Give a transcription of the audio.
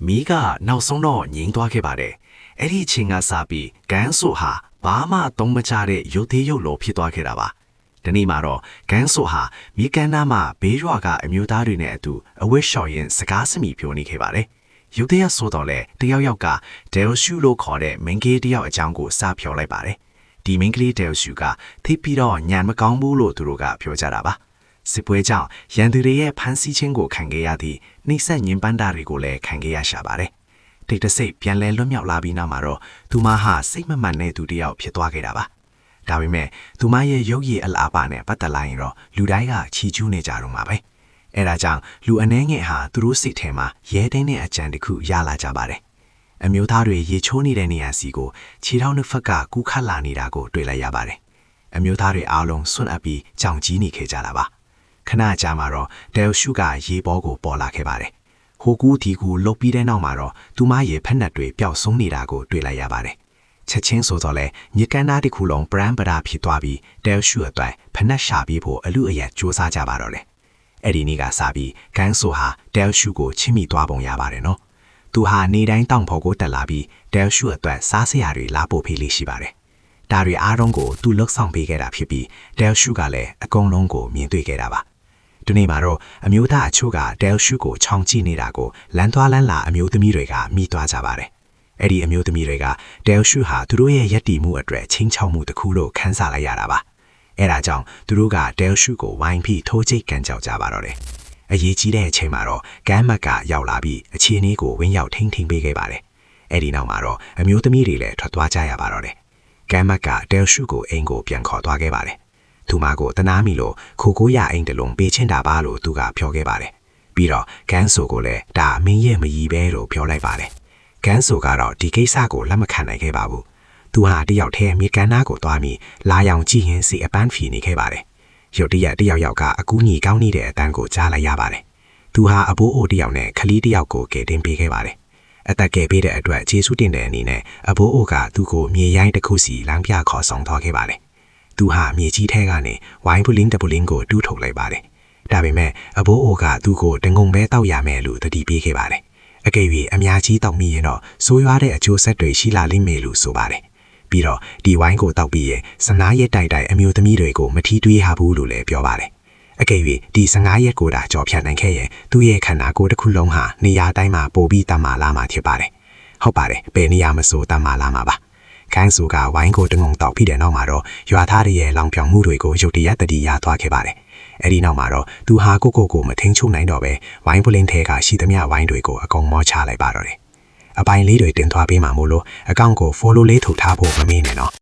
မိကနောက်ဆုံးတော့ငြိမ်သွားခဲ့ပါတယ်အဲ့ဒီချင်းကစပြီးကန်ဆိုဟာဘာမှသုံးမချတဲ့ရုပ်သေးရုပ်လိုဖြစ်သွားခဲ့တာပါဒီနေ့မှာတော့ကန်ဆိုဟာမြေကန်သားမှာဘေးရွာကအမျိုးသားတွေနဲ့အတူအဝတ်လျှော်ရင်းစကားစမိပြောနေခဲ့ပါတယ်ရုပ်သေးရဆိုတော့လေတယောက်ကဒဲလ်ရှူလို့ခေါ်တဲ့မင်းကလေးတယောက်အကြောင်းကိုစပြောလိုက်ပါတယ်ဒီမင်းကလေးဒဲလ်ရှူကထိပ်ပြီးတော့ညံမကောင်းဘူးလို့သူတို့ကပြောကြတာပါစစ်ပွဲကြောင့်ရန်သူတွေရဲ့ဖမ်းဆီးခြင်းကိုခံခဲ့ရသည့်နှိမ့်ဆက်ညင်ပန်းတာတွေကိုလည်းခံခဲ့ရရှာပါတယ်။တိတ်တဆိတ်ပြန်လဲလွတ်မြောက်လာပြီးနောက်မှာတော့သူမဟာစိတ်မမှန်တဲ့သူတစ်ယောက်ဖြစ်သွားခဲ့တာပါ။ဒါပေမဲ့သူမရဲ့ရုပ်ရည်အလားပါနဲ့ပတ်သက်လိုက်ရင်တော့လူတိုင်းကချီးကျူးနေကြတော့မှာပဲ။အဲဒါကြောင့်လူအနှဲငယ်ဟာသူတို့စိတ်ထဲမှာရဲတိုင်းတဲ့အကြံတစ်ခုရလာကြပါတယ်။အမျိုးသားတွေရေချိုးနေတဲ့နေရာစီကိုခြေထောက်နှစ်ဖက်ကကူးခတ်လာနေတာကိုတွေ့လိုက်ရပါတယ်။အမျိုးသားတွေအားလုံးစွန့်အပ်ပြီးကြောင်ကြီးနေခဲ့ကြတာပါ။ခဏကြာမှာတော့ဒဲလ်ရှုကရေပေါ်ကိုပေါ်လာခဲ့ပါတယ်။ဟိုကူးဒီကူလှုပ်ပြီးတဲ့နောက်မှာတော့သူမရဲ့ဖက်နှက်တွေပျောက်ဆုံးနေတာကိုတွေ့လိုက်ရပါတယ်။ချက်ချင်းဆိုတော့လေညကန်သားတစ်ခုလုံးပရန်ပရာဖြစ်သွားပြီးဒဲလ်ရှုအတွက်ဖက်နှက်ရှာပြီးဖို့အလူအယက်စူးစမ်းကြပါတော့လေ။အဲ့ဒီနေ့ကစပြီးကန်ဆိုဟာဒဲလ်ရှုကိုချစ်မိသွားပုံရပါတယ်နော်။သူဟာနေတိုင်းတောင်ဖို့ကိုတက်လာပြီးဒဲလ်ရှုအတွက်စားစရာတွေလာပို့ပေးလေးရှိပါတယ်။ဒါတွေအားလုံးကိုသူလှုပ်ဆောင်ပေးခဲ့တာဖြစ်ပြီးဒဲလ်ရှုကလည်းအကုန်လုံးကိုမြင်တွေ့ခဲ့တာပါ။ဒီနေ့မှာတော့အမျိုးသားအချို့ကဒဲလ်ရှုကိုချောင်ကြည့်နေတာကိုလမ်းသွားလမ်းလာအမျိုးသမီးတွေကမိသွားကြပါတယ်။အဲ့ဒီအမျိုးသမီးတွေကဒဲလ်ရှုဟာသူတို့ရဲ့ယက်တီမှုအတွက်ချင်းချောက်မှုတစ်ခုလို့ခန်းစားလိုက်ရတာပါ။အဲ့ဒါကြောင့်သူတို့ကဒဲလ်ရှုကိုဝိုင်းပြီးထိုးချိတ်ကန်ကြောက်ကြပါတော့တယ်။အရေးကြီးတဲ့အချိန်မှာတော့ကမ်းမတ်ကရောက်လာပြီးအခြေအနေကိုဝင်းရောက်ထိန်းပေးခဲ့ပါတယ်။အဲ့ဒီနောက်မှာတော့အမျိုးသမီးတွေလည်းထွက်သွားကြရပါတော့တယ်။ကမ်းမတ်ကဒဲလ်ရှုကိုအိမ်ကိုပြန်ခေါ်သွားခဲ့ပါတယ်။သူမကိုတနားမိလို့ခိုကိုရအိမ်တလုံးပေးချင်းတာပါလို့သူကပြောခဲ့ပါတယ်။ပြီးတော့ကန်ဆိုကိုလည်းဒါမင်းရဲ့မကြီးပဲလို့ပြောလိုက်ပါတယ်။ကန်ဆိုကတော့ဒီကိစ္စကိုလက်မခံနိုင်ခဲ့ပါဘူး။သူဟာတယောက်တည်းမြေကန်သားကိုသွားပြီးလာရောင်ကြည့်ရင်စီအပန်းဖြေနေခဲ့ပါတယ်။ရုတ်တရက်ကအကူညီကောင်းနေတဲ့အတန်းကိုကြားလိုက်ရပါတယ်။သူဟာအဘိုးအိုတယောက်နဲ့ခလီးတယောက်ကိုကယ်တင်ပေးခဲ့ပါတယ်။အသက်ကယ်ပေးတဲ့အတွက်ကျေးဇူးတင်တဲ့အနေနဲ့အဘိုးအိုကသူ့ကိုမြေရိုင်းတစ်ခုစီလမ်းပြခေါ်ဆောင်သွားခဲ့ပါတယ်။သူဟာမြေကြီးထဲကနေဝိုင်းပူလင်းတပူလင်းကိုတူးထုတ်လိုက်ပါတယ်။ဒါပေမဲ့အဘိုးအိုကသူ့ကိုတငုံပဲတောက်ရမယ်လို့တတိပေးခဲ့ပါတယ်။အကယ်၍အများကြီးတောက်မိရင်တော့ဆိုးရွားတဲ့အကျိုးဆက်တွေရှိလာလိမ့်မယ်လို့ဆိုပါတယ်။ပြီးတော့ဒီဝိုင်းကိုတောက်ပြီးရင်15ရက်တိုက်အမျိုးသမီးတွေကိုမထီးတွေးရဘူးလို့လည်းပြောပါတယ်။အကယ်၍ဒီ15ရက်ကိုတာကြော်ဖြတ်နိုင်ခဲ့ရင်သူ့ရဲ့ခန္ဓာကိုယ်တစ်ခုလုံးဟာနေရာတိုင်းမှာပိုပြီးတတ်မာလာမှာဖြစ်ပါတယ်။ဟုတ်ပါတယ်ဘယ်နေရာမဆိုတတ်မာလာမှာပါ။ကန်ဆိုကဝိုင်းကိုတငုံတောက်ပြီးတဲ့နောက်မှာတော့ရွာသားတွေရဲ့လောင်ပြောင်မှုတွေကိုရုတ်တရက်တတိရသွားခဲ့ပါတယ်။အဲ့ဒီနောက်မှာတော့သူဟာကိုမထိန်ချုံနိုင်တော့ပဲဝိုင်းပလင်းထဲကရှိသမျှဝိုင်းတွေကိုအကုန်မောချလိုက်ပါတော့တယ်။အပိုင်လေးတွေတင်သွားပေးမှာမို့လို့အကောင့်ကို follow လေးထုတ်ထားဖို့မမေ့နဲ့နော်